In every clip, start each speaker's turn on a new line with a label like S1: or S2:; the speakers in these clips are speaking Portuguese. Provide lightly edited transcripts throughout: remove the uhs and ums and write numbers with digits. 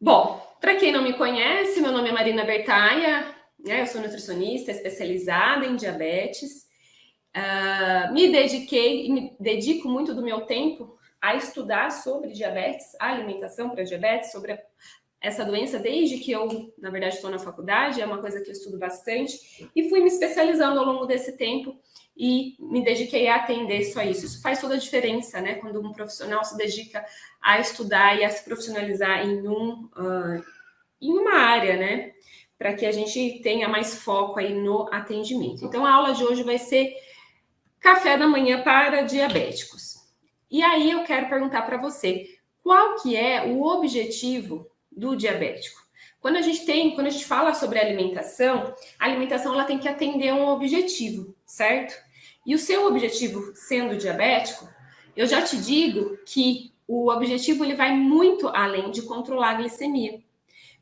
S1: Bom, para quem não me conhece, meu nome é Marina Bertaia, né? Eu sou nutricionista especializada em diabetes. Me dedico muito do meu tempo a estudar sobre diabetes, a alimentação para diabetes, sobre essa doença desde que eu, na verdade, estou na faculdade, é uma coisa que eu estudo bastante, e fui me especializando ao longo desse tempo e me dediquei a atender só isso. Isso faz toda a diferença, né? Quando um profissional se dedica a estudar e a se profissionalizar em uma área, né? Para que a gente tenha mais foco aí no atendimento. Então, a aula de hoje vai ser café da manhã para diabéticos. E aí eu quero perguntar para você, qual que é o objetivo do diabético? Quando a gente fala sobre alimentação, a alimentação ela tem que atender a um objetivo, certo? E o seu objetivo sendo diabético, eu já te digo que o objetivo ele vai muito além de controlar a glicemia.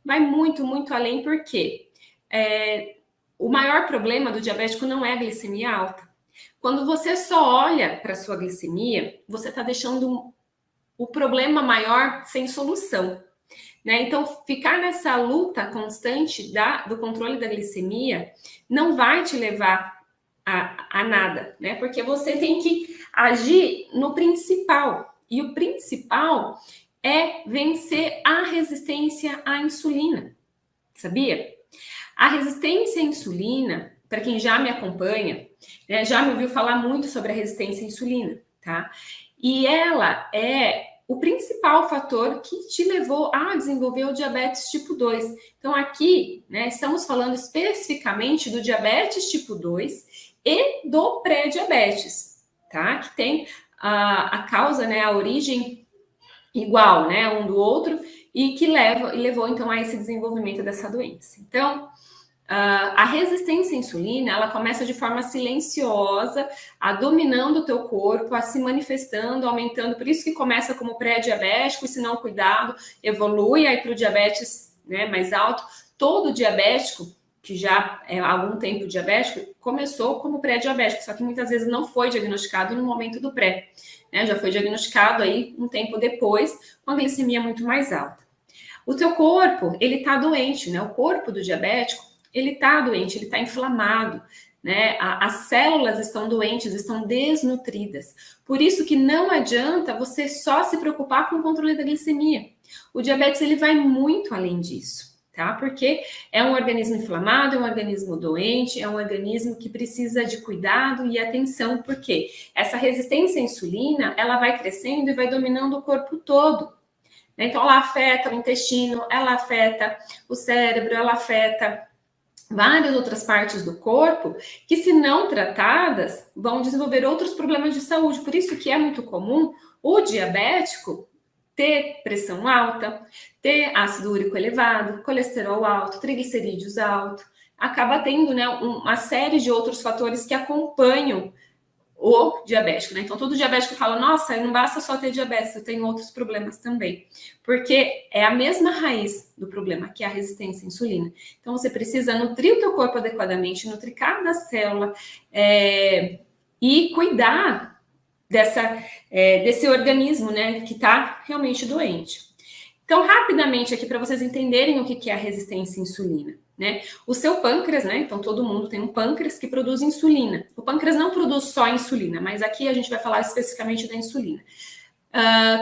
S1: Vai muito, muito além, porque o maior problema do diabético não é a glicemia alta. Quando você só olha para a sua glicemia, você está deixando o problema maior sem solução, né? Então, ficar nessa luta constante do controle da glicemia não vai te levar a nada, né? Porque você tem que agir no principal. E o principal é vencer a resistência à insulina, sabia? A resistência à insulina, para quem já me acompanha, né, já me ouviu falar muito sobre a resistência à insulina, tá? E ela é o principal fator que te levou a desenvolver o diabetes tipo 2. Então, aqui, né, estamos falando especificamente do diabetes tipo 2 e do pré-diabetes, tá? Que tem a causa, né, a origem igual, né, um do outro, e que levou, então, a esse desenvolvimento dessa doença. Então, a resistência à insulina, ela começa de forma silenciosa, a dominando o teu corpo, a se manifestando, aumentando, por isso que começa como pré-diabético, e se não cuidado, evolui aí para o diabetes, né, mais alto. Todo diabético, que já é há algum tempo diabético, começou como pré-diabético, só que muitas vezes não foi diagnosticado no momento do pré, né, já foi diagnosticado aí um tempo depois, com a glicemia muito mais alta. O teu corpo, ele tá doente, né, o corpo do diabético, ele está doente, ele está inflamado, né? As células estão doentes, estão desnutridas. Por isso que não adianta você só se preocupar com o controle da glicemia. O diabetes ele vai muito além disso, tá? Porque é um organismo inflamado, é um organismo doente, é um organismo que precisa de cuidado e atenção, porque essa resistência à insulina, ela vai crescendo e vai dominando o corpo todo. Então, ela afeta o intestino, ela afeta o cérebro, ela afeta várias outras partes do corpo que, se não tratadas, vão desenvolver outros problemas de saúde. Por isso que é muito comum o diabético ter pressão alta, ter ácido úrico elevado, colesterol alto, triglicerídeos alto, acaba tendo, né, uma série de outros fatores que acompanham o diabético, né? Então, todo diabético fala, nossa, não basta só ter diabetes, eu tenho outros problemas também. Porque é a mesma raiz do problema, que é a resistência à insulina. Então, você precisa nutrir o teu corpo adequadamente, nutrir cada célula e cuidar desse organismo, né, que está realmente doente. Então, rapidamente aqui, para vocês entenderem o que é a resistência à insulina, né? O seu pâncreas, né? Então, todo mundo tem um pâncreas que produz insulina. O pâncreas não produz só insulina, mas aqui a gente vai falar especificamente da insulina.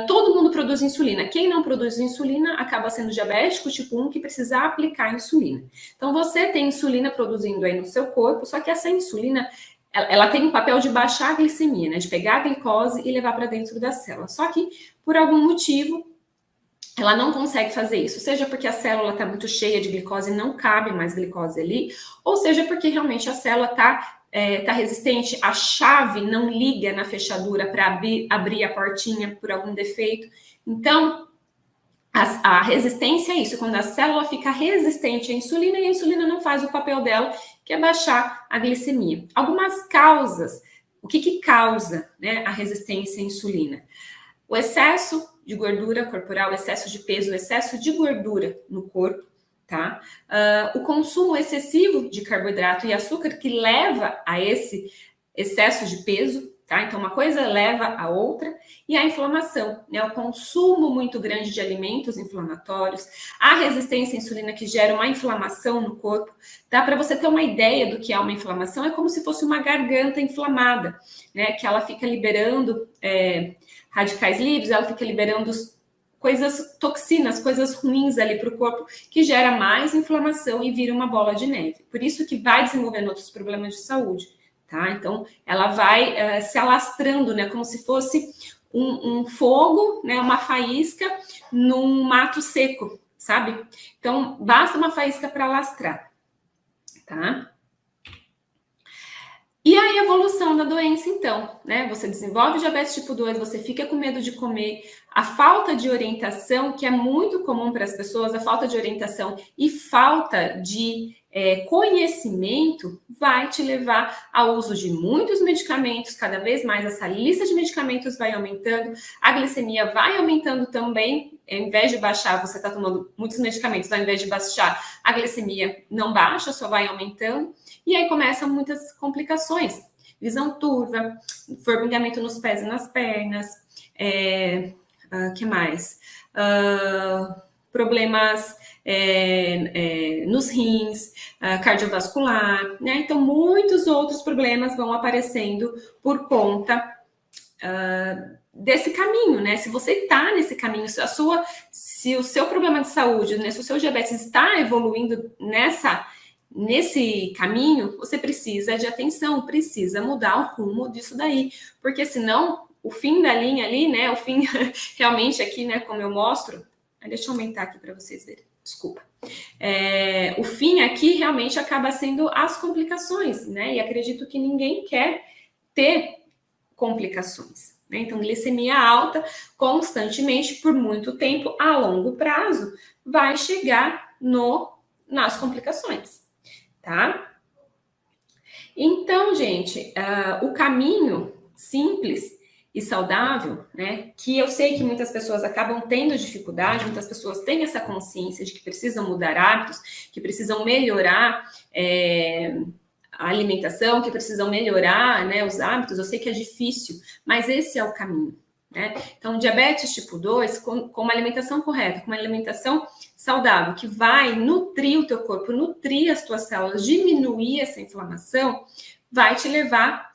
S1: Todo mundo produz insulina. Quem não produz insulina acaba sendo diabético tipo 1 que precisa aplicar insulina. Então, você tem insulina produzindo aí no seu corpo, só que essa insulina, ela tem o papel de baixar a glicemia, né? De pegar a glicose e levar para dentro da célula. Só que, por algum motivo, ela não consegue fazer isso, seja porque a célula está muito cheia de glicose e não cabe mais glicose ali, ou seja porque realmente a célula está resistente, a chave não liga na fechadura para abrir a portinha por algum defeito. Então, a resistência é isso, quando a célula fica resistente à insulina e a insulina não faz o papel dela, que é baixar a glicemia. Algumas causas, o que causa, né, a resistência à insulina? O excesso de gordura corporal, o excesso de peso, o excesso de gordura no corpo, tá? O consumo excessivo de carboidrato e açúcar que leva a esse excesso de peso, tá? Então, uma coisa leva a outra, e a inflamação, né? O consumo muito grande de alimentos inflamatórios, a resistência à insulina que gera uma inflamação no corpo. Dá para você ter uma ideia do que é uma inflamação? É como se fosse uma garganta inflamada, né? Que ela fica liberando radicais livres, ela fica liberando coisas, toxinas, coisas ruins ali para o corpo, que gera mais inflamação e vira uma bola de neve. Por isso que vai desenvolvendo outros problemas de saúde, tá? Então, ela vai se alastrando, né? Como se fosse um fogo, né? Uma faísca num mato seco, sabe? Então, basta uma faísca para alastrar, tá? E a evolução da doença, então, né? Você desenvolve diabetes tipo 2, você fica com medo de comer, a falta de orientação, que é muito comum para as pessoas, a falta de orientação e falta de conhecimento vai te levar ao uso de muitos medicamentos, cada vez mais essa lista de medicamentos vai aumentando, a glicemia vai aumentando também, ao invés de baixar, você está tomando muitos medicamentos, ao invés de baixar, a glicemia não baixa, só vai aumentando, e aí começam muitas complicações, visão turva, formigamento nos pés e nas pernas, que mais? Problemas nos rins, cardiovascular, né? Então, muitos outros problemas vão aparecendo por conta desse caminho, né? Se você está nesse caminho, se o seu problema de saúde, né, se o seu diabetes está evoluindo nesse caminho, você precisa de atenção, precisa mudar o rumo disso daí, porque senão o fim da linha ali, né? O fim realmente aqui, né? Como eu mostro, deixa eu aumentar aqui para vocês verem. Desculpa. O fim aqui realmente acaba sendo as complicações, né? E acredito que ninguém quer ter complicações, né? Então, glicemia alta constantemente por muito tempo, a longo prazo, vai chegar nas complicações, tá? Então, gente, o caminho simples e saudável, né, que eu sei que muitas pessoas acabam tendo dificuldade, muitas pessoas têm essa consciência de que precisam mudar hábitos, que precisam melhorar a alimentação, que precisam melhorar, né, os hábitos. Eu sei que é difícil, mas esse é o caminho, né? Então, diabetes tipo 2, com uma alimentação correta, com uma alimentação saudável, que vai nutrir o teu corpo, nutrir as tuas células, diminuir essa inflamação, vai te levar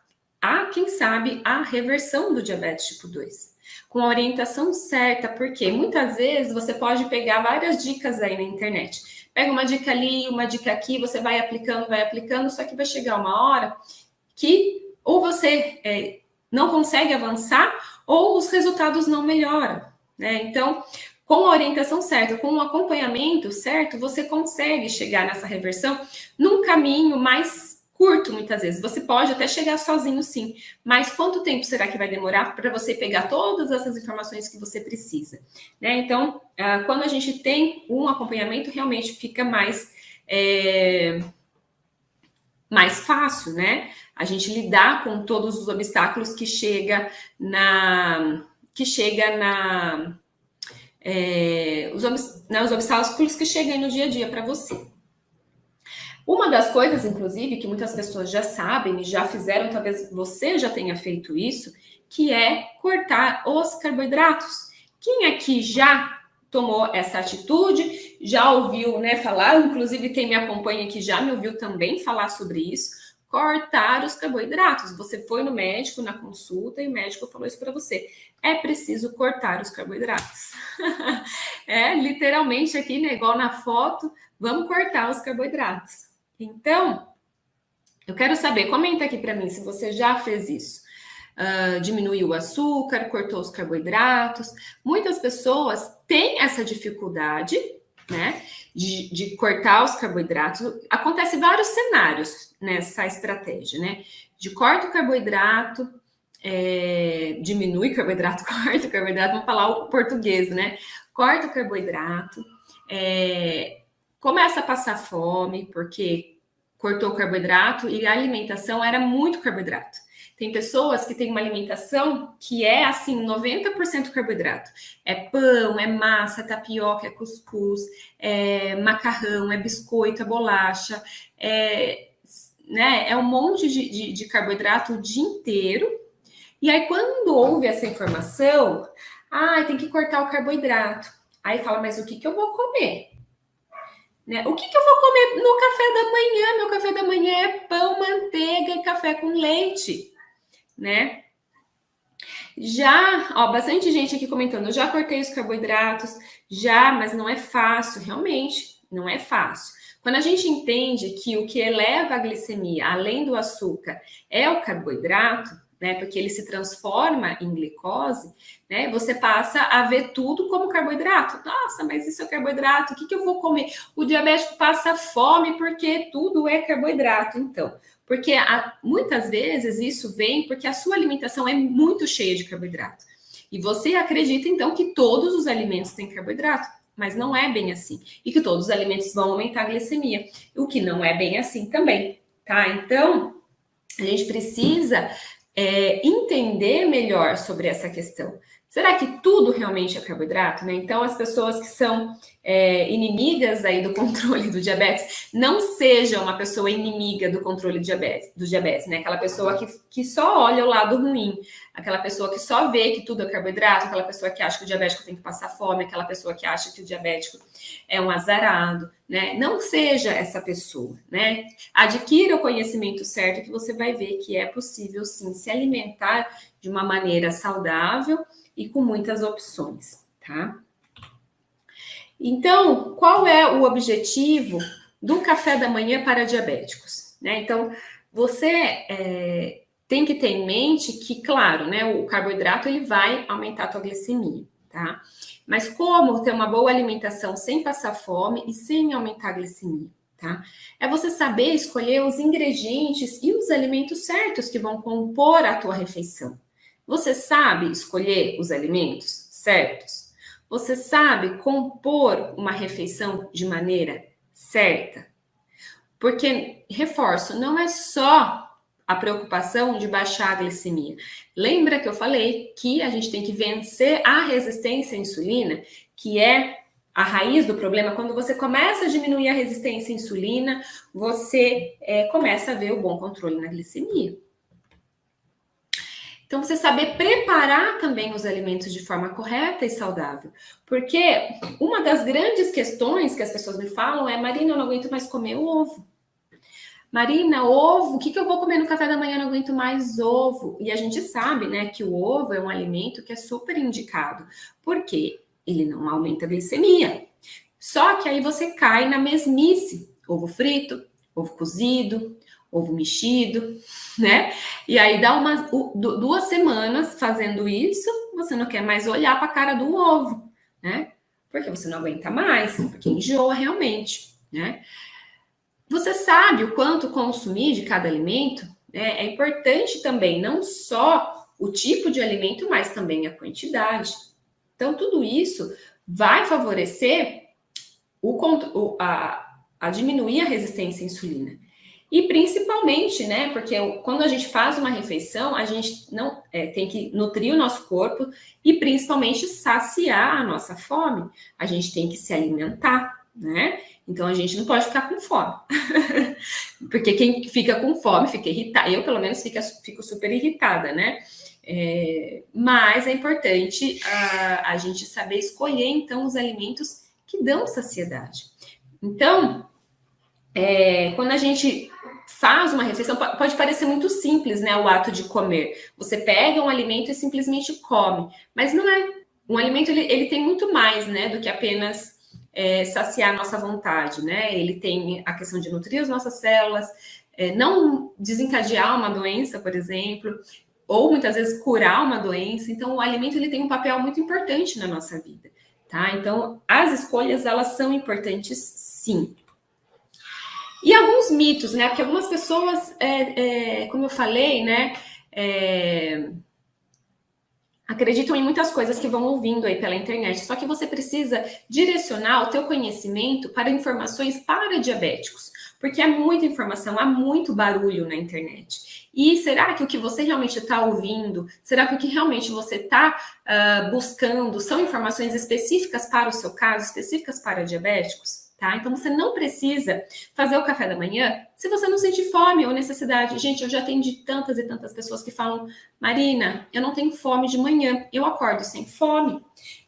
S1: quem sabe, a reversão do diabetes tipo 2. Com a orientação certa, porque muitas vezes você pode pegar várias dicas aí na internet. Pega uma dica ali, uma dica aqui, você vai aplicando, só que vai chegar uma hora que ou você não consegue avançar ou os resultados não melhoram, né? Então, com a orientação certa, com o acompanhamento certo, você consegue chegar nessa reversão num caminho mais curto, muitas vezes. Você pode até chegar sozinho, sim, mas quanto tempo será que vai demorar para você pegar todas essas informações que você precisa, né? Então, quando a gente tem um acompanhamento, realmente fica mais fácil, né? A gente lidar com todos os obstáculos que chega os obstáculos que chegam no dia a dia para você. Uma das coisas, inclusive, que muitas pessoas já sabem e já fizeram, talvez você já tenha feito isso, que é cortar os carboidratos. Quem aqui já tomou essa atitude, já ouviu, né, falar, inclusive quem me acompanha aqui já me ouviu também falar sobre isso, cortar os carboidratos. Você foi no médico na consulta e o médico falou isso para você. É preciso cortar os carboidratos. Literalmente aqui, né, igual na foto, vamos cortar os carboidratos. Então, eu quero saber, comenta aqui para mim se você já fez isso. Diminuiu o açúcar, cortou os carboidratos. Muitas pessoas têm essa dificuldade, né, de cortar os carboidratos. Acontece vários cenários nessa estratégia, né? De corta o carboidrato, diminui o carboidrato, corta o carboidrato, vamos falar o português, né? Corta o carboidrato, começa a passar fome, porque cortou o carboidrato e a alimentação era muito carboidrato. Tem pessoas que têm uma alimentação que é, assim, 90% carboidrato. É pão, é massa, é tapioca, é cuscuz, é macarrão, é biscoito, é bolacha, né? É um monte de carboidrato o dia inteiro, E aí, quando houve essa informação, tem que cortar o carboidrato. Aí fala, mas o que eu vou comer? Né? O que eu vou comer no café da manhã? Meu café da manhã é pão, manteiga e café com leite, né? Já, bastante gente aqui comentando, eu já cortei os carboidratos, mas não é fácil, realmente, não é fácil. Quando a gente entende que o que eleva a glicemia, além do açúcar, é o carboidrato, né, porque ele se transforma em glicose, né, você passa a ver tudo como carboidrato. Nossa, mas isso é carboidrato, o que eu vou comer? O diabético passa fome porque tudo é carboidrato, então. Porque muitas vezes isso vem porque a sua alimentação é muito cheia de carboidrato. E você acredita, então, que todos os alimentos têm carboidrato, mas não é bem assim. E que todos os alimentos vão aumentar a glicemia, o que não é bem assim também, tá? Então, a gente precisa entender melhor sobre essa questão. Será que tudo realmente é carboidrato, né? Então, as pessoas que são inimigas aí do controle do diabetes, não seja uma pessoa inimiga do controle do diabetes, né? Aquela pessoa que só olha o lado ruim, aquela pessoa que só vê que tudo é carboidrato, aquela pessoa que acha que o diabético tem que passar fome, aquela pessoa que acha que o diabético é um azarado, né? Não seja essa pessoa, né? Adquira o conhecimento certo que você vai ver que é possível, sim, se alimentar de uma maneira saudável e com muitas opções, tá? Então, qual é o objetivo do café da manhã para diabéticos? Né? Então, você tem que ter em mente que, claro, né, o carboidrato ele vai aumentar a tua glicemia, tá? Mas como ter uma boa alimentação sem passar fome e sem aumentar a glicemia, tá? É você saber escolher os ingredientes e os alimentos certos que vão compor a tua refeição. Você sabe escolher os alimentos certos? Você sabe compor uma refeição de maneira certa? Porque, reforço, não é só a preocupação de baixar a glicemia. Lembra que eu falei que a gente tem que vencer a resistência à insulina, que é a raiz do problema. Quando você começa a diminuir a resistência à insulina, você começa a ver o bom controle na glicemia. Então, você saber preparar também os alimentos de forma correta e saudável. Porque uma das grandes questões que as pessoas me falam é: Marina, eu não aguento mais comer ovo. Marina, ovo, o que eu vou comer no café da manhã? Eu não aguento mais ovo. E a gente sabe, né, que o ovo é um alimento que é super indicado. Por quê? Ele não aumenta a glicemia. Só que aí você cai na mesmice. Ovo frito, ovo cozido, ovo mexido, né? E aí dá 2 semanas fazendo isso, você não quer mais olhar para a cara do ovo, né? Porque você não aguenta mais, porque enjoa realmente, né? Você sabe o quanto consumir de cada alimento? Né? É importante também, não só o tipo de alimento, mas também a quantidade. Então, tudo isso vai favorecer a diminuir a resistência à insulina. E principalmente, né, porque quando a gente faz uma refeição, a gente não tem que nutrir o nosso corpo e principalmente saciar a nossa fome. A gente tem que se alimentar, né? Então a gente não pode ficar com fome. Porque quem fica com fome fica irritada. Eu, pelo menos, fico super irritada, né? Mas é importante a gente saber escolher, então, os alimentos que dão saciedade. Então, quando a gente faz uma refeição, pode parecer muito simples, né, o ato de comer. Você pega um alimento e simplesmente come, mas não é. Um alimento, ele tem muito mais, né, do que apenas saciar a nossa vontade, né? Ele tem a questão de nutrir as nossas células, não desencadear uma doença, por exemplo, ou muitas vezes curar uma doença. Então, o alimento, ele tem um papel muito importante na nossa vida, tá? Então, as escolhas, elas são importantes, sim. E alguns mitos, né? Porque algumas pessoas, como eu falei, né? Acreditam em muitas coisas que vão ouvindo aí pela internet. Só que você precisa direcionar o teu conhecimento para informações para diabéticos. Porque há muita informação, há muito barulho na internet. E será que o que você realmente está ouvindo, será que o que realmente você está buscando são informações específicas para o seu caso, específicas para diabéticos? tá? Então, você não precisa fazer o café da manhã se você não sente fome ou necessidade. Gente, eu já atendi tantas e tantas pessoas que falam, Marina, eu não tenho fome de manhã, eu acordo sem fome,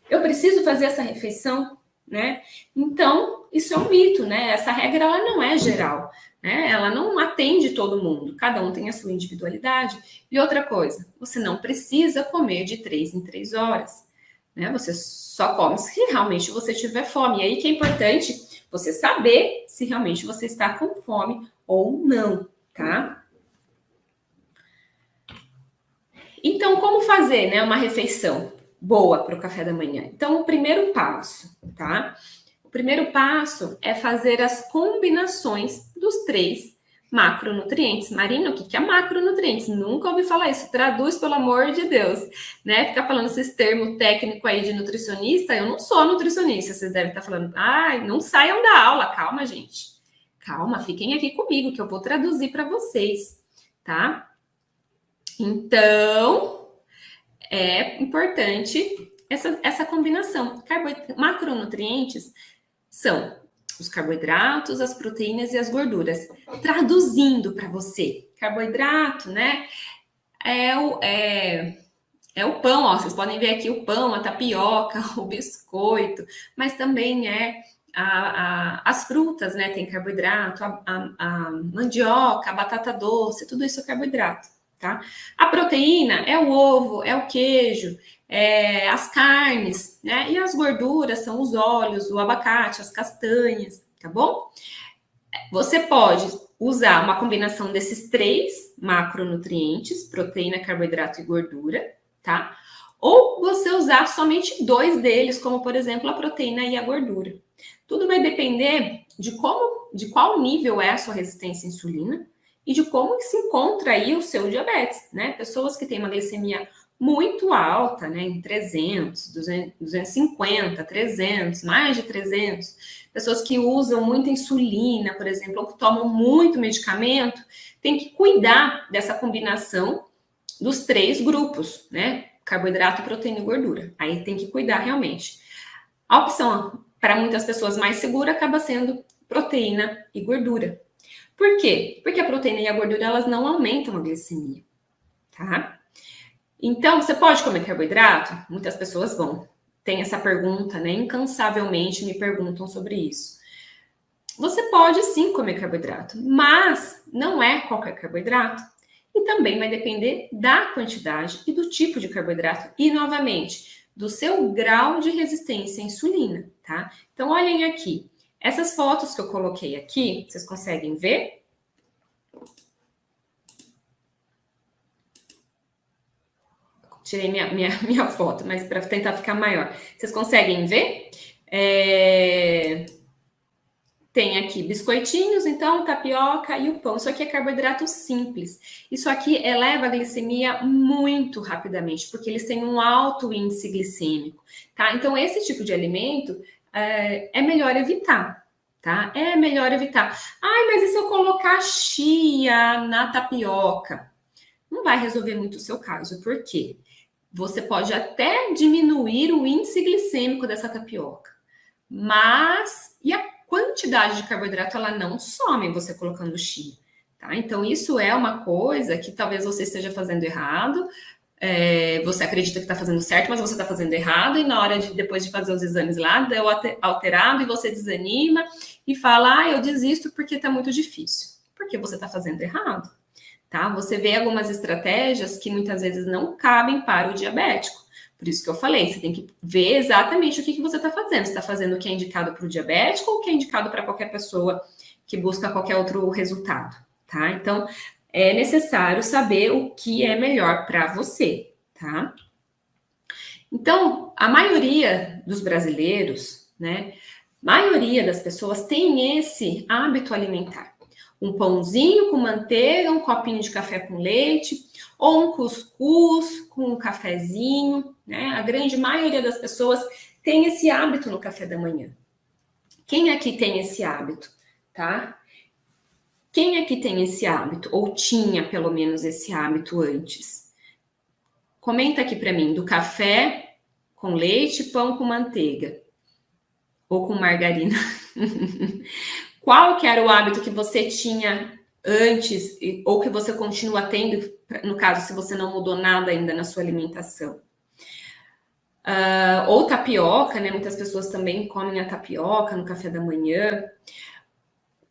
S1: eu preciso fazer essa refeição, né? Então, isso é um mito, né? Essa regra, ela não é geral, né? Ela não atende todo mundo, cada um tem a sua individualidade. E outra coisa, você não precisa comer de 3 em 3 horas, né? Você só come se realmente você tiver fome. E aí que é importante você saber se realmente você está com fome ou não, tá? Então, como fazer, né, uma refeição boa para o café da manhã? Então, o primeiro passo, tá? O primeiro passo é fazer as combinações dos 3 macronutrientes. Marina, o que é macronutrientes? Nunca ouvi falar isso. Traduz, pelo amor de Deus. Né? Ficar falando esses termos técnicos aí de nutricionista, eu não sou nutricionista. Vocês devem estar falando, ai, não saiam da aula. Calma, gente. Calma, fiquem aqui comigo que eu vou traduzir para vocês, tá? Então, é importante essa combinação. Macronutrientes são os carboidratos, as proteínas e as gorduras. Traduzindo para você, carboidrato, né? É o pão, ó, vocês podem ver aqui o pão, a tapioca, o biscoito, mas também as frutas, né? Tem carboidrato, a mandioca, a batata doce, tudo isso é carboidrato, tá? A proteína é o ovo, é o queijo, as carnes, né? E as gorduras são os óleos, o abacate, as castanhas, tá bom? Você pode usar uma combinação desses 3 macronutrientes, proteína, carboidrato e gordura, tá? Ou você usar somente 2 deles, como por exemplo a proteína e a gordura. Tudo vai depender de qual nível é a sua resistência à insulina e de como se encontra aí o seu diabetes, né? Pessoas que têm uma glicemia muito alta, né, em 300, 250, 300, mais de 300, pessoas que usam muita insulina, por exemplo, ou que tomam muito medicamento, tem que cuidar dessa combinação dos 3 grupos, né, carboidrato, proteína e gordura. Aí tem que cuidar realmente. A opção para muitas pessoas mais segura acaba sendo proteína e gordura. Por quê? Porque a proteína e a gordura, elas não aumentam a glicemia, tá? Então, você pode comer carboidrato? Muitas pessoas vão. Tem essa pergunta, né? Incansavelmente me perguntam sobre isso. Você pode sim comer carboidrato, mas não é qualquer carboidrato. E também vai depender da quantidade e do tipo de carboidrato. E, novamente, do seu grau de resistência à insulina, tá? Então, olhem aqui. Essas fotos que eu coloquei aqui, vocês conseguem ver? Tirei minha foto, mas para tentar ficar maior. Vocês conseguem ver? Tem aqui biscoitinhos, então, tapioca e o pão. Isso aqui é carboidrato simples. Isso aqui eleva a glicemia muito rapidamente, porque eles têm um alto índice glicêmico, tá? Então, esse tipo de alimento é melhor evitar, tá? É melhor evitar. Ai, mas e se eu colocar chia na tapioca? Não vai resolver muito o seu caso, por quê? Você pode até diminuir o índice glicêmico dessa tapioca, mas e a quantidade de carboidrato ela não some você colocando chia, tá? Então isso é uma coisa que talvez você esteja fazendo errado. Você acredita que está fazendo certo, mas você está fazendo errado, e na hora depois de fazer os exames lá, deu alterado, e você desanima e fala, eu desisto porque está muito difícil. Porque você está fazendo errado. Tá? Você vê algumas estratégias que muitas vezes não cabem para o diabético. Por isso que eu falei, você tem que ver exatamente o que você está fazendo. Você está fazendo o que é indicado para o diabético ou o que é indicado para qualquer pessoa que busca qualquer outro resultado, tá? Então, é necessário saber o que é melhor para você, tá? Então, a maioria dos brasileiros, né? Maioria das pessoas tem esse hábito alimentar. Um pãozinho com manteiga, um copinho de café com leite, ou um cuscuz com um cafezinho, né? A grande maioria das pessoas tem esse hábito no café da manhã. Quem aqui tem esse hábito, tá? Quem aqui tem esse hábito, ou tinha pelo menos esse hábito antes? Comenta aqui para mim, do café com leite, pão com manteiga. ou com margarina? Qual que era o hábito que você tinha antes ou que você continua tendo, no caso, se você não mudou nada ainda na sua alimentação? Ou tapioca, né? Muitas pessoas também comem a tapioca no café da manhã.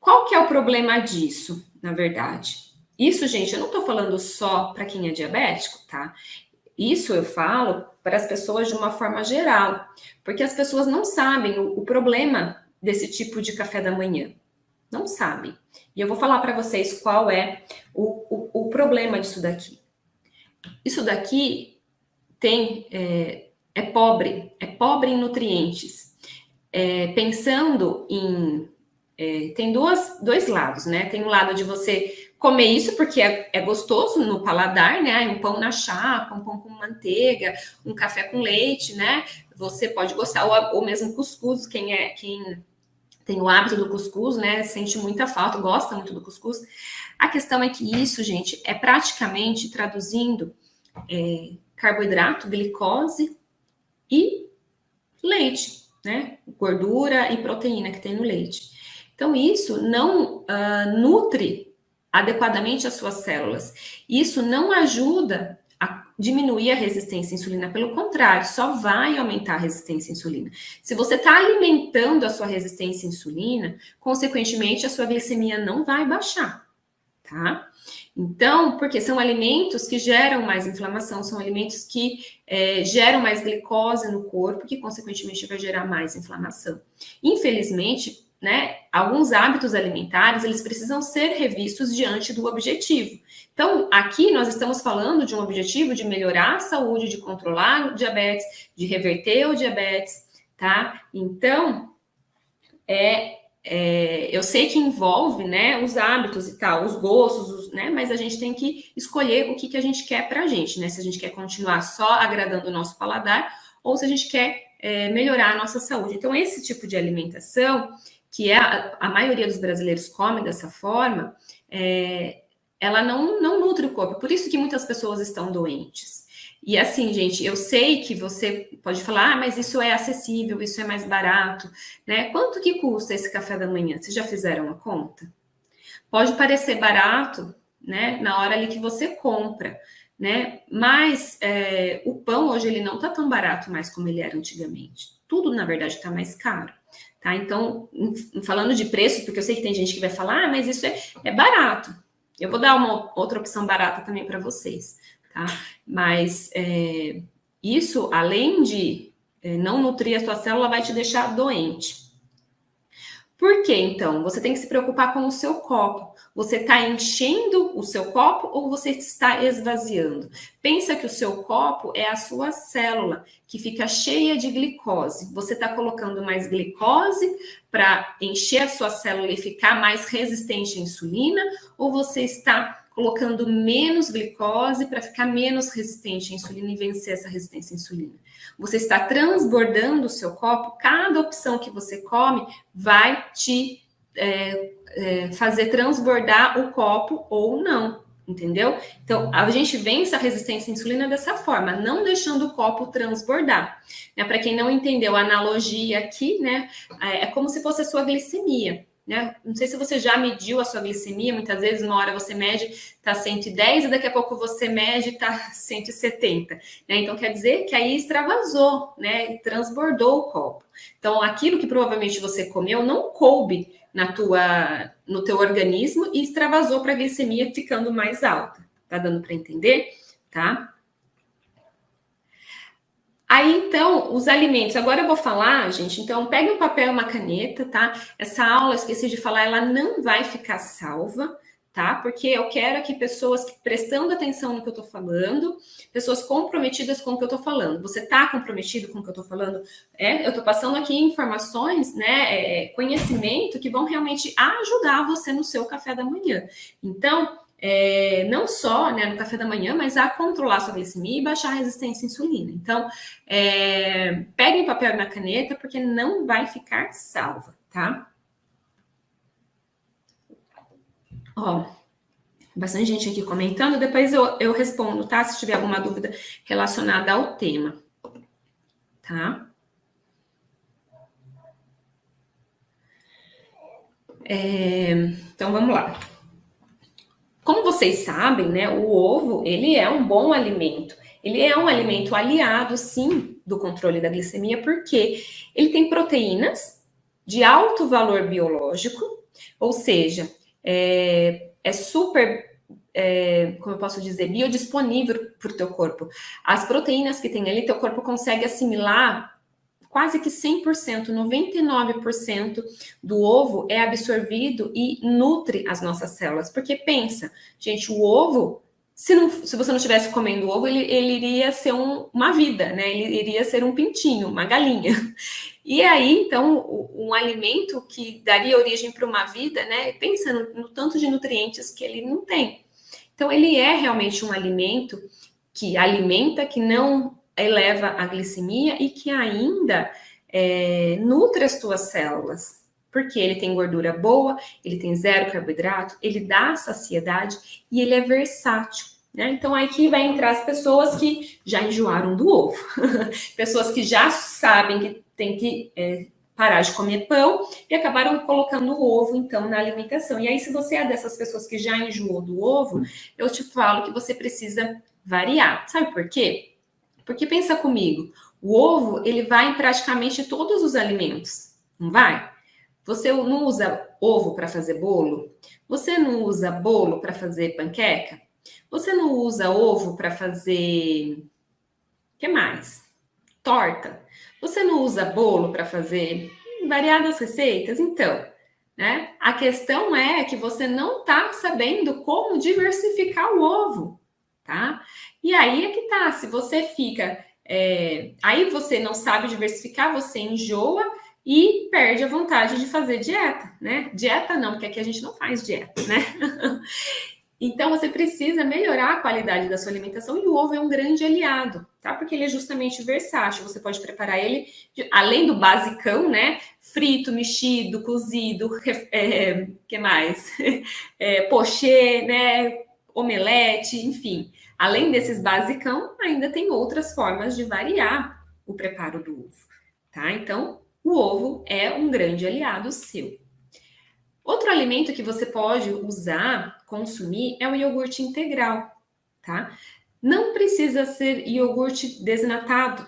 S1: Qual que é o problema disso, na verdade? Isso, gente, eu não tô falando só para quem é diabético, tá? Isso eu falo para as pessoas de uma forma geral, porque as pessoas não sabem o problema desse tipo de café da manhã. Não sabem. E eu vou falar para vocês qual é o problema disso daqui. Isso daqui é pobre em nutrientes. Pensando em tem dois lados, né? Tem o lado de você comer isso porque é gostoso no paladar, né? Um pão na chapa, um pão com manteiga, um café com leite, né? Você pode gostar, ou mesmo cuscuz, quem tem o hábito do cuscuz, né? Sente muita falta, gosta muito do cuscuz. A questão é que isso, gente, é praticamente traduzindo carboidrato, glicose e leite, né? Gordura e proteína que tem no leite. Então, isso não nutre adequadamente as suas células. Isso não ajuda a diminuir a resistência à insulina. Pelo contrário, só vai aumentar a resistência à insulina. Se você está alimentando a sua resistência à insulina, consequentemente, a sua glicemia não vai baixar, tá? Então, porque são alimentos que geram mais inflamação, são alimentos que geram mais glicose no corpo, que consequentemente vai gerar mais inflamação. Infelizmente, né, alguns hábitos alimentares, eles precisam ser revistos diante do objetivo. Então, aqui nós estamos falando de um objetivo de melhorar a saúde, de controlar o diabetes, de reverter o diabetes, tá? Então, eu sei que envolve, né, os hábitos e tal, os gostos, né, mas a gente tem que escolher o que a gente quer pra gente, né, se a gente quer continuar só agradando o nosso paladar ou se a gente quer melhorar a nossa saúde. Então, esse tipo de alimentação, que a maioria dos brasileiros come dessa forma, ela não nutre o corpo, por isso que muitas pessoas estão doentes. E assim, gente, eu sei que você pode falar, mas isso é acessível, isso é mais barato, né? Quanto que custa esse café da manhã? Vocês já fizeram a conta? Pode parecer barato, né? Na hora ali que você compra, né? Mas o pão hoje ele não está tão barato mais como ele era antigamente. Tudo, na verdade, está mais caro. Tá? Então, falando de preços, porque eu sei que tem gente que vai falar, mas isso é barato. Eu vou dar uma outra opção barata também para vocês. Tá? Mas isso, além de não nutrir a sua célula, vai te deixar doente. Por quê, então? Você tem que se preocupar com o seu copo. Você está enchendo o seu copo ou você está esvaziando? Pensa que o seu copo é a sua célula, que fica cheia de glicose. Você está colocando mais glicose para encher a sua célula e ficar mais resistente à insulina? Ou você está colocando menos glicose para ficar menos resistente à insulina e vencer essa resistência à insulina? Você está transbordando o seu copo, cada opção que você come vai te fazer transbordar o copo ou não, entendeu? Então, a gente vence a resistência à insulina dessa forma, não deixando o copo transbordar. Né? Para quem não entendeu a analogia aqui, né, é como se fosse a sua glicemia. Né? Não sei se você já mediu a sua glicemia, muitas vezes uma hora você mede, está 110 e daqui a pouco você mede, está 170. Né? Então quer dizer que aí extravasou, né? Transbordou o copo. Então aquilo que provavelmente você comeu não coube no teu organismo e extravasou para a glicemia ficando mais alta. Tá dando para entender? Tá? Aí, então, os alimentos. Agora eu vou falar, gente. Então, pegue um papel e uma caneta, tá? Essa aula, esqueci de falar, ela não vai ficar salva, tá? Porque eu quero aqui pessoas que, prestando atenção no que eu tô falando, pessoas comprometidas com o que eu tô falando. Você tá comprometido com o que eu tô falando? Eu tô passando aqui informações, né? Conhecimento que vão realmente ajudar você no seu café da manhã. Então, não só, né, no café da manhã, mas a controlar sua glicemia e baixar a resistência à insulina. Então, peguem papel na caneta, porque não vai ficar salva, tá? Ó, bastante gente aqui comentando, depois eu respondo, tá? Se tiver alguma dúvida relacionada ao tema, tá? Então, vamos lá. Como vocês sabem, né, o ovo, ele é um bom alimento. Ele é um alimento aliado, sim, do controle da glicemia, porque ele tem proteínas de alto valor biológico, ou seja, é super, como eu posso dizer, biodisponível para o teu corpo. As proteínas que tem ali, teu corpo consegue assimilar quase que 100%, 99% do ovo é absorvido e nutre as nossas células. Porque pensa, gente, o ovo, se você não estivesse comendo ovo, ele iria ser uma vida, né? Ele iria ser um pintinho, uma galinha. E aí, então, um alimento que daria origem para uma vida, né? Pensa no tanto de nutrientes que ele não tem. Então, ele é realmente um alimento que alimenta, que não eleva a glicemia e que ainda nutre as tuas células. Porque ele tem gordura boa, ele tem zero carboidrato, ele dá saciedade e ele é versátil. Né? Então, aqui vai entrar as pessoas que já enjoaram do ovo. Pessoas que já sabem que tem que parar de comer pão e acabaram colocando o ovo, então, na alimentação. E aí, se você é dessas pessoas que já enjoou do ovo, eu te falo que você precisa variar. Sabe por quê? Porque pensa comigo, o ovo, ele vai em praticamente todos os alimentos, não vai? Você não usa ovo para fazer bolo? Você não usa bolo para fazer panqueca? Você não usa ovo para fazer... O que mais? Torta. Você não usa bolo para fazer variadas receitas? Então, né? A questão é que você não está sabendo como diversificar o ovo, tá? E aí é que tá, se você fica... aí você não sabe diversificar, você enjoa e perde a vontade de fazer dieta, né? Dieta não, porque aqui a gente não faz dieta, né? Então, você precisa melhorar a qualidade da sua alimentação e o ovo é um grande aliado, tá? Porque ele é justamente versátil. Você pode preparar ele, além do basicão, né? Frito, mexido, cozido, que mais? Pochê, né? Omelete, enfim. Além desses basicão, ainda tem outras formas de variar o preparo do ovo, tá? Então, o ovo é um grande aliado seu. Outro alimento que você pode usar, consumir, é o iogurte integral, tá? Não precisa ser iogurte desnatado,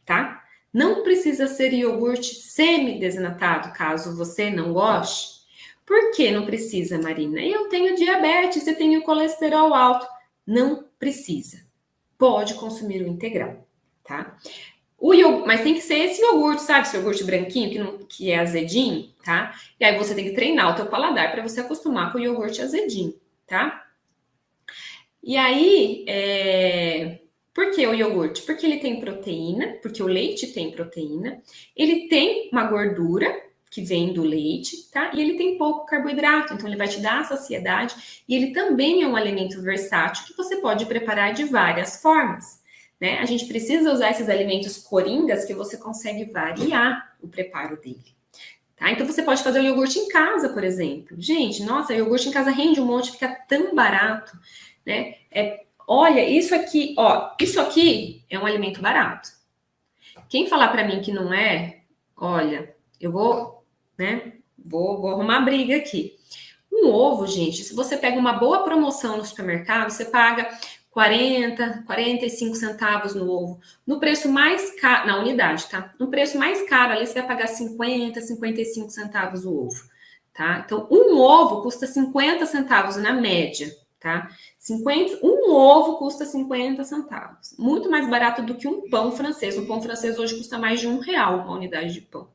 S1: tá? Não precisa ser iogurte semi-desnatado, caso você não goste. Por que não precisa, Marina? Eu tenho diabetes, eu tenho colesterol alto. Não precisa. Pode consumir o integral, tá? Mas tem que ser esse iogurte, sabe? Esse iogurte branquinho, que é azedinho, tá? E aí você tem que treinar o teu paladar para você acostumar com o iogurte azedinho, tá? E aí, por que o iogurte? Porque ele tem proteína, porque o leite tem proteína, ele tem uma gordura que vem do leite, tá? E ele tem pouco carboidrato, então ele vai te dar a saciedade e ele também é um alimento versátil que você pode preparar de várias formas. Né? A gente precisa usar esses alimentos coringas que você consegue variar o preparo dele. Tá? Então, você pode fazer o iogurte em casa, por exemplo. Gente, nossa, o iogurte em casa rende um monte, fica tão barato. Né? Olha, isso aqui é um alimento barato. Quem falar para mim que não é, olha, eu vou arrumar briga aqui. Um ovo, gente, se você pega uma boa promoção no supermercado, você paga 40, 45 centavos no ovo. No preço mais caro, na unidade, tá? No preço mais caro ali, você vai pagar 50, 55 centavos o ovo, tá? Então, um ovo custa 50 centavos na média, tá? Um ovo custa 50 centavos. Muito mais barato do que um pão francês. Um pão francês hoje custa mais de R$1 uma unidade de pão.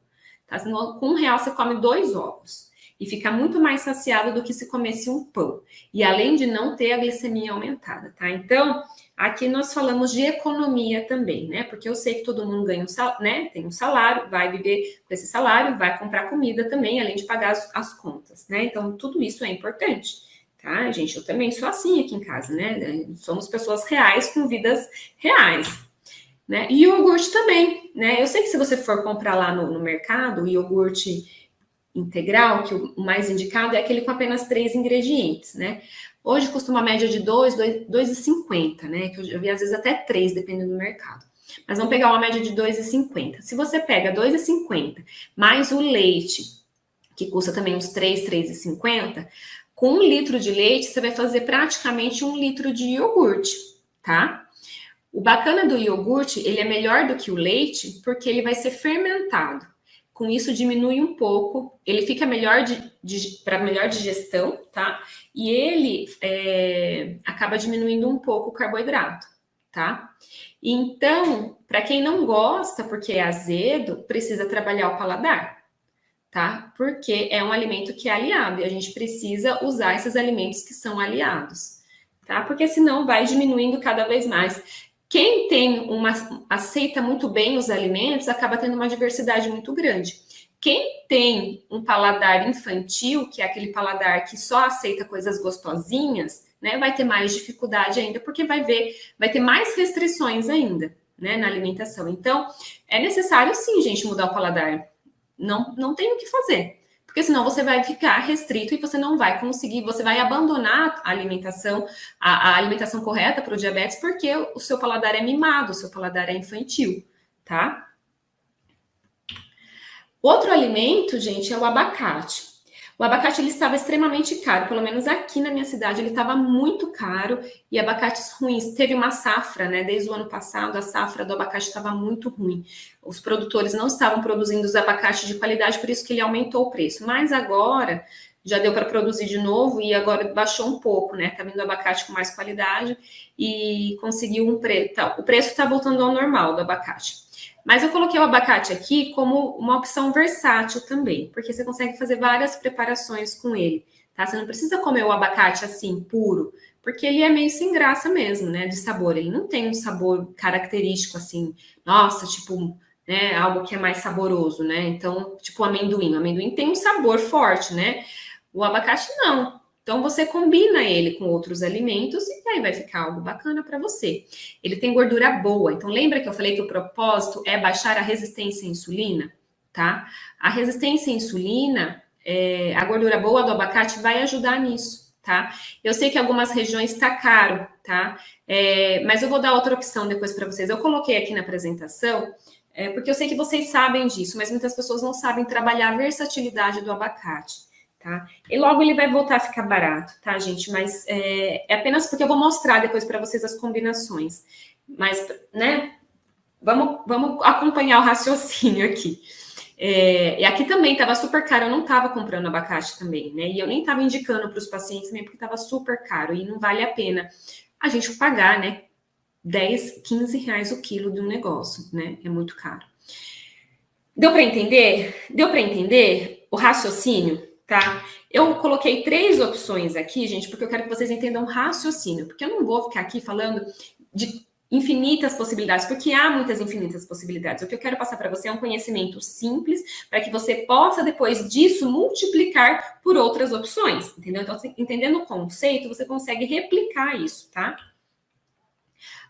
S1: Tá? Com R$1 você come 2 ovos. E fica muito mais saciado do que se comesse um pão. E além de não ter a glicemia aumentada, tá? Então, aqui nós falamos de economia também, né? Porque eu sei que todo mundo ganha tem um salário, vai viver com esse salário, vai comprar comida também, além de pagar as contas, né? Então, tudo isso é importante, tá? Gente, eu também sou assim aqui em casa, né? Somos pessoas reais com vidas reais. Né? E iogurte também, né? Eu sei que se você for comprar lá no mercado, o iogurte integral, que o mais indicado é aquele com apenas 3 ingredientes, né? Hoje custa uma média de 2,50, né? Que eu vi às vezes até 3, dependendo do mercado. Mas vamos pegar uma média de 2,50. Se você pega 2,50 mais o leite, que custa também uns R$3,50, com 1 litro de leite, você vai fazer praticamente 1 litro de iogurte, tá? O bacana do iogurte, ele é melhor do que o leite, porque ele vai ser fermentado. Com isso, diminui um pouco, ele fica melhor para melhor digestão, tá? E ele acaba diminuindo um pouco o carboidrato, tá? Então, para quem não gosta, porque é azedo, precisa trabalhar o paladar, tá? Porque é um alimento que é aliado e a gente precisa usar esses alimentos que são aliados, tá? Porque senão vai diminuindo cada vez mais. Quem aceita muito bem os alimentos acaba tendo uma diversidade muito grande. Quem tem um paladar infantil, que é aquele paladar que só aceita coisas gostosinhas, né, vai ter mais dificuldade ainda, porque vai ter mais restrições ainda, né, na alimentação. Então, é necessário sim, gente, mudar o paladar. Não tem o que fazer. Porque senão você vai ficar restrito e você não vai conseguir, você vai abandonar a alimentação, a alimentação correta para o diabetes, porque o seu paladar é mimado, o seu paladar é infantil, tá? Outro alimento, gente, é o abacate. O abacate ele estava extremamente caro, pelo menos aqui na minha cidade ele estava muito caro e abacates ruins. Teve uma safra, né? Desde o ano passado a safra do abacate estava muito ruim. Os produtores não estavam produzindo os abacates de qualidade, por isso que ele aumentou o preço. Mas agora já deu para produzir de novo e agora baixou um pouco, né? Tá vindo abacate com mais qualidade e conseguiu um preço. O preço está voltando ao normal do abacate. Mas eu coloquei o abacate aqui como uma opção versátil também, porque você consegue fazer várias preparações com ele, tá? Você não precisa comer o abacate assim, puro, porque ele é meio sem graça mesmo, né, de sabor. Ele não tem um sabor característico assim, nossa, tipo, né, algo que é mais saboroso, né? Então, tipo o amendoim. O amendoim tem um sabor forte, né? O abacate não. Então, você combina ele com outros alimentos e aí vai ficar algo bacana para você. Ele tem gordura boa. Então, lembra que eu falei que o propósito é baixar a resistência à insulina? Tá? A resistência à insulina, a gordura boa do abacate vai ajudar nisso, tá? Eu sei que algumas regiões está caro, tá? Mas eu vou dar outra opção depois para vocês. Eu coloquei aqui na apresentação, porque eu sei que vocês sabem disso, mas muitas pessoas não sabem trabalhar a versatilidade do abacate. Tá? E logo ele vai voltar a ficar barato, tá, gente? Mas é apenas porque eu vou mostrar depois para vocês as combinações. Mas, né, vamos acompanhar o raciocínio aqui. E aqui também estava super caro, eu não estava comprando abacate também, né? E eu nem estava indicando para os pacientes também, porque estava super caro e não vale a pena a gente pagar, né? 10, 15 reais o quilo de um negócio, né? É muito caro. Deu para entender? Deu para entender o raciocínio? Tá? Eu coloquei 3 opções aqui, gente, porque eu quero que vocês entendam o raciocínio, porque eu não vou ficar aqui falando de infinitas possibilidades, porque há muitas infinitas possibilidades. O que eu quero passar para você é um conhecimento simples, para que você possa, depois disso, multiplicar por outras opções, entendeu? Então, entendendo o conceito, você consegue replicar isso, tá?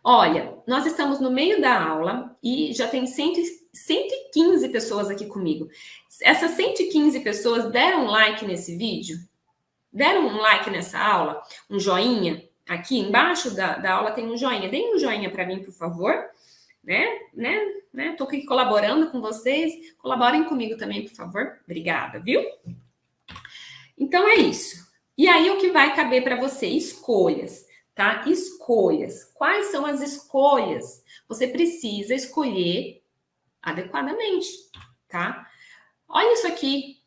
S1: Olha, nós estamos no meio da aula e já tem 115 pessoas aqui comigo. Essas 115 pessoas deram um like nesse vídeo? Deram um like nessa aula? Um joinha? Aqui embaixo da aula tem um joinha. Deem um joinha para mim, por favor. Tô aqui colaborando com vocês. Colaborem comigo também, por favor. Obrigada, viu? Então é isso. E aí o que vai caber para você? Escolhas, tá? Escolhas. Quais são as escolhas? Você precisa escolher adequadamente, tá? Olha isso aqui,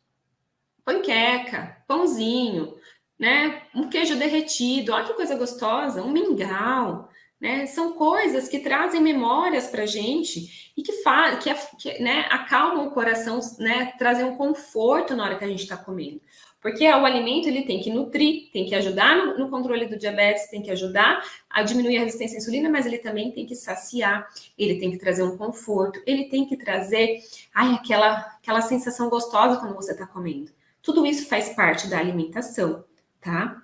S1: panqueca, pãozinho, né? Um queijo derretido, olha que coisa gostosa, um mingau, né? São coisas que trazem memórias pra gente e né, acalmam o coração, né? Trazem um conforto na hora que a gente está comendo. Porque o alimento ele tem que nutrir, tem que ajudar no controle do diabetes, tem que ajudar a diminuir a resistência à insulina, mas ele também tem que saciar, ele tem que trazer um conforto, ele tem que trazer aquela sensação gostosa quando você está comendo. Tudo isso faz parte da alimentação, tá?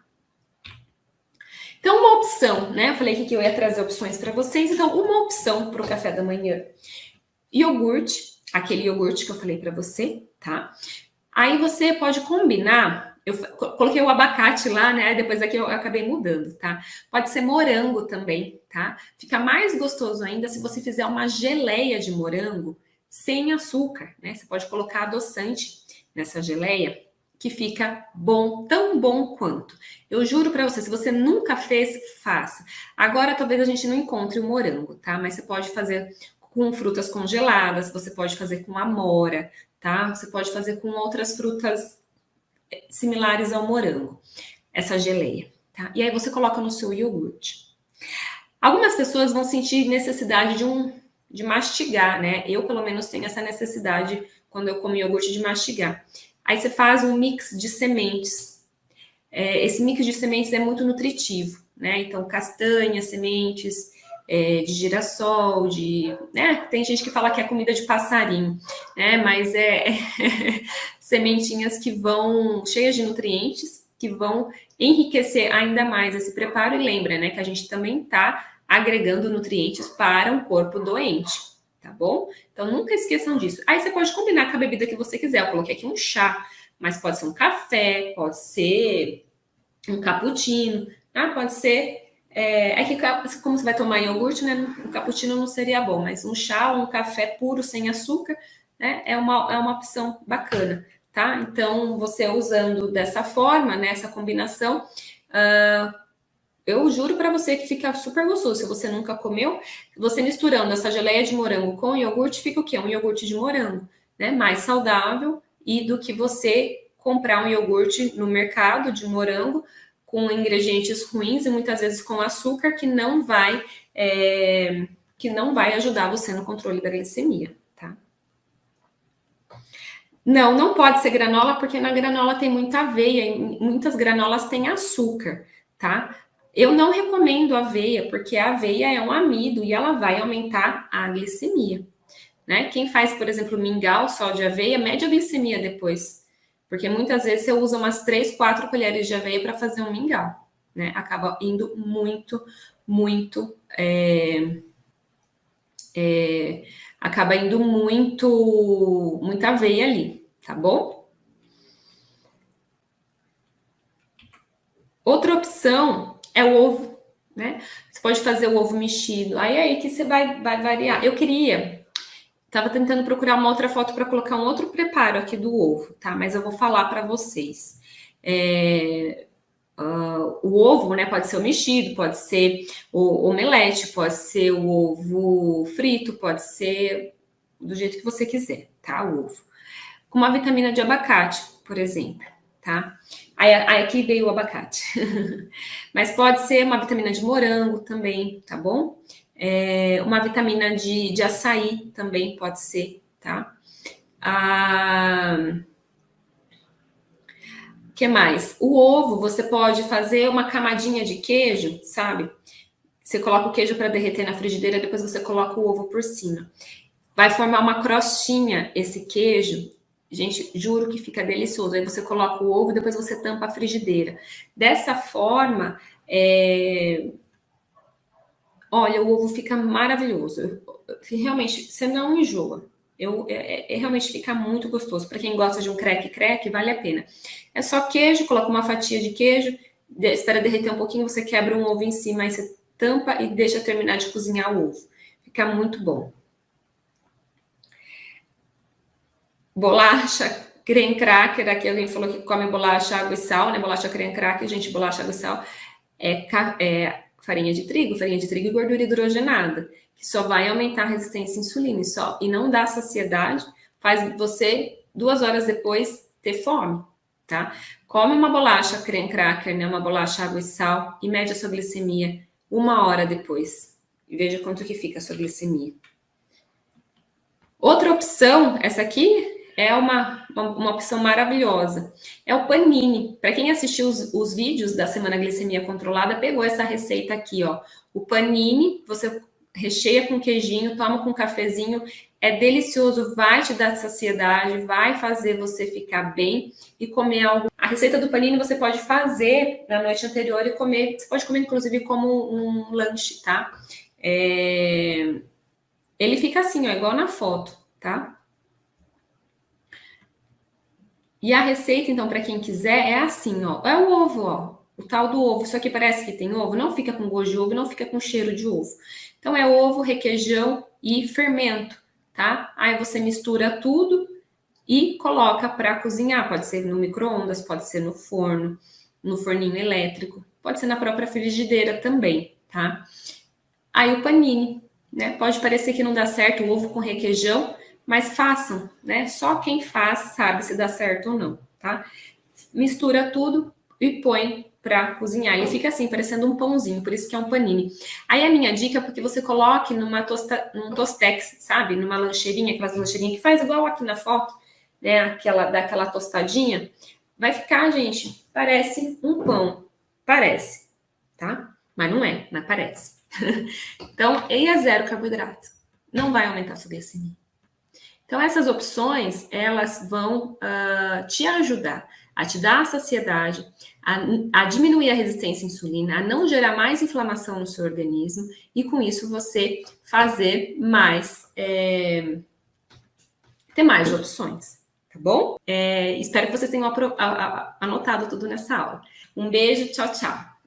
S1: Então, uma opção, né? Eu falei que eu ia trazer opções para vocês. Então, uma opção para o café da manhã. Iogurte, aquele iogurte que eu falei para você, tá? Aí você pode combinar, eu coloquei o abacate lá, né? Depois aqui eu acabei mudando, tá? Pode ser morango também, tá? Fica mais gostoso ainda se você fizer uma geleia de morango sem açúcar, né? Você pode colocar adoçante nessa geleia que fica bom, tão bom quanto. Eu juro para você, se você nunca fez, faça. Agora talvez a gente não encontre o morango, tá? Mas você pode fazer com frutas congeladas, você pode fazer com amora, tá? Você pode fazer com outras frutas similares ao morango, essa geleia, tá? E aí você coloca no seu iogurte. Algumas pessoas vão sentir necessidade de mastigar, né? Eu, pelo menos, tenho essa necessidade quando eu como iogurte de mastigar. Aí você faz um mix de sementes. Esse mix de sementes é muito nutritivo, né? Então, castanhas, sementes de girassol, né? Tem gente que fala que é comida de passarinho, né? Mas sementinhas que vão cheias de nutrientes, que vão enriquecer ainda mais esse preparo. E lembra, né, que a gente também está agregando nutrientes para um corpo doente, tá bom? Então nunca esqueçam disso. Aí você pode combinar com a bebida que você quiser. Eu coloquei aqui um chá, mas pode ser um café, pode ser um cappuccino, tá? Pode ser. Que como você vai tomar iogurte, né? Um cappuccino não seria bom, mas um chá ou um café puro sem açúcar, né? É uma opção bacana, tá? Então, você usando dessa forma, né? Essa combinação, eu juro para você que fica super gostoso. Se você nunca comeu, você misturando essa geleia de morango com iogurte, fica o quê? Um iogurte de morango, né? Mais saudável e do que você comprar um iogurte no mercado de morango com ingredientes ruins e muitas vezes com açúcar que não vai ajudar você no controle da glicemia, tá? Não pode ser granola, porque na granola tem muita aveia e muitas granolas têm açúcar, tá? Eu não recomendo aveia, porque a aveia é um amido e ela vai aumentar a glicemia, né? Quem faz, por exemplo, mingau só de aveia, mede a glicemia depois, porque muitas vezes você usa umas 3, 4 colheres de aveia para fazer um mingau, né? Acaba indo acaba indo muita aveia ali, tá bom? Outra opção é o ovo, né? Você pode fazer o ovo mexido. Aí que você vai variar. Tava tentando procurar uma outra foto para colocar um outro preparo aqui do ovo, tá? Mas eu vou falar para vocês. O ovo, né? Pode ser o mexido, pode ser o omelete, pode ser o ovo frito, pode ser do jeito que você quiser, tá? O ovo. Com uma vitamina de abacate, por exemplo, tá? Aí aqui veio o abacate. Mas pode ser uma vitamina de morango também, tá bom? Uma vitamina de açaí também pode ser, tá? Que mais? O ovo, você pode fazer uma camadinha de queijo, sabe? Você coloca o queijo para derreter na frigideira, depois você coloca o ovo por cima. Vai formar uma crostinha esse queijo. Gente, juro que fica delicioso. Aí você coloca o ovo e depois você tampa a frigideira. Dessa forma, olha, o ovo fica maravilhoso. Realmente, você não enjoa. Realmente fica muito gostoso. Para quem gosta de um creque, vale a pena. É só queijo, coloca uma fatia de queijo, espera derreter um pouquinho, você quebra um ovo em cima, aí você tampa e deixa terminar de cozinhar o ovo. Fica muito bom. Bolacha, creme cracker, aqui alguém falou que come bolacha, água e sal, né? Bolacha, creme cracker, gente, bolacha, água e sal é farinha de trigo e gordura hidrogenada, que só vai aumentar a resistência à insulina e não dá saciedade, faz você 2 horas depois ter fome, tá? Come uma bolacha, creme cracker, né? Uma bolacha, água e sal e mede a sua glicemia 1 hora depois e veja quanto que fica a sua glicemia. Outra opção, essa aqui é uma opção maravilhosa. É o panini. Para quem assistiu os vídeos da Semana Glicemia Controlada, pegou essa receita aqui, ó. O panini, você recheia com queijinho, toma com cafezinho. É delicioso, vai te dar saciedade, vai fazer você ficar bem e comer algo. A receita do panini você pode fazer na noite anterior e comer. Você pode comer, inclusive, como um lanche, tá? Ele fica assim, ó, igual na foto, tá? E a receita, então, para quem quiser, é assim, ó. É o ovo, ó. O tal do ovo. Isso aqui parece que tem ovo. Não fica com gosto de ovo, não fica com cheiro de ovo. Então, é ovo, requeijão e fermento, tá? Aí você mistura tudo e coloca para cozinhar. Pode ser no micro-ondas, pode ser no forno, no forninho elétrico, pode ser na própria frigideira também, tá? Aí o panini, né? Pode parecer que não dá certo o ovo com requeijão, mas façam, né? Só quem faz sabe se dá certo ou não, tá? Mistura tudo e põe para cozinhar. E fica assim, parecendo um pãozinho, por isso que é um panini. Aí a minha dica é porque você coloque num tostex, sabe? Numa lancheirinha, aquelas lancheirinhas que faz igual aqui na foto, né? Daquela tostadinha. Vai ficar, gente, parece um pão. Parece, tá? Mas não é, mas parece. Então, e é zero carboidrato. Não vai aumentar a sua glicemia. Então, essas opções, elas vão te ajudar a te dar a saciedade, a diminuir a resistência à insulina, a não gerar mais inflamação no seu organismo e, com isso, você fazer mais, ter mais opções, tá bom? Espero que vocês tenham anotado tudo nessa aula. Um beijo, tchau, tchau.